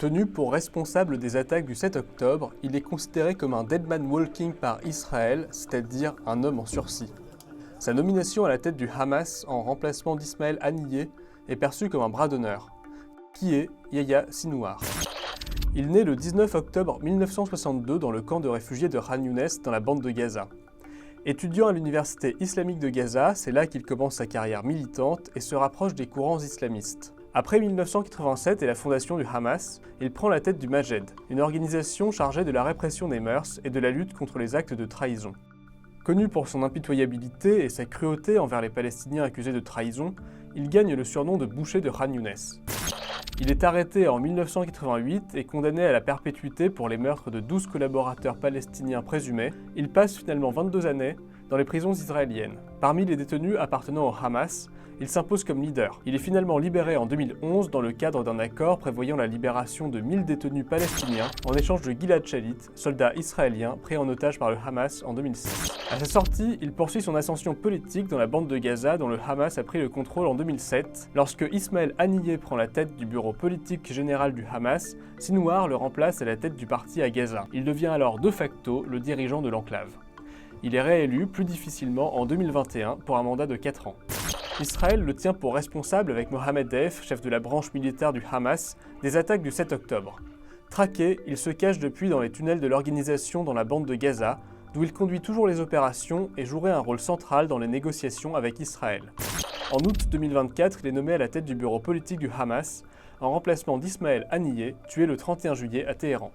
Tenu pour responsable des attaques du 7 octobre, il est considéré comme un dead man walking par Israël, c'est-à-dire un homme en sursis. Sa nomination à la tête du Hamas en remplacement d'Ismaël Haniyeh est perçue comme un bras d'honneur, qui est Yahya Sinwar. Il naît le 19 octobre 1962 dans le camp de réfugiés de Khan Younes dans la bande de Gaza. Étudiant à l'université islamique de Gaza, c'est là qu'il commence sa carrière militante et se rapproche des courants islamistes. Après 1987 et la fondation du Hamas, il prend la tête du Majed, une organisation chargée de la répression des mœurs et de la lutte contre les actes de trahison. Connu pour son impitoyabilité et sa cruauté envers les Palestiniens accusés de trahison, il gagne le surnom de boucher de Khan Younes. Il est arrêté en 1988 et condamné à la perpétuité pour les meurtres de 12 collaborateurs palestiniens présumés. Il passe finalement 22 années dans les prisons israéliennes. Parmi les détenus appartenant au Hamas, il s'impose comme leader. Il est finalement libéré en 2011 dans le cadre d'un accord prévoyant la libération de 1000 détenus palestiniens en échange de Gilad Shalit, soldat israélien pris en otage par le Hamas en 2006. À sa sortie, il poursuit son ascension politique dans la bande de Gaza dont le Hamas a pris le contrôle en 2007. Lorsque Ismaël Haniyeh prend la tête du bureau politique général du Hamas, Sinwar le remplace à la tête du parti à Gaza. Il devient alors de facto le dirigeant de l'enclave. Il est réélu plus difficilement en 2021 pour un mandat de 4 ans. Israël le tient pour responsable avec Mohamed Deif, chef de la branche militaire du Hamas, des attaques du 7 octobre. Traqué, il se cache depuis dans les tunnels de l'organisation dans la bande de Gaza, d'où il conduit toujours les opérations et jouerait un rôle central dans les négociations avec Israël. En août 2024, il est nommé à la tête du bureau politique du Hamas, en remplacement d'Ismaël Haniyeh, tué le 31 juillet à Téhéran.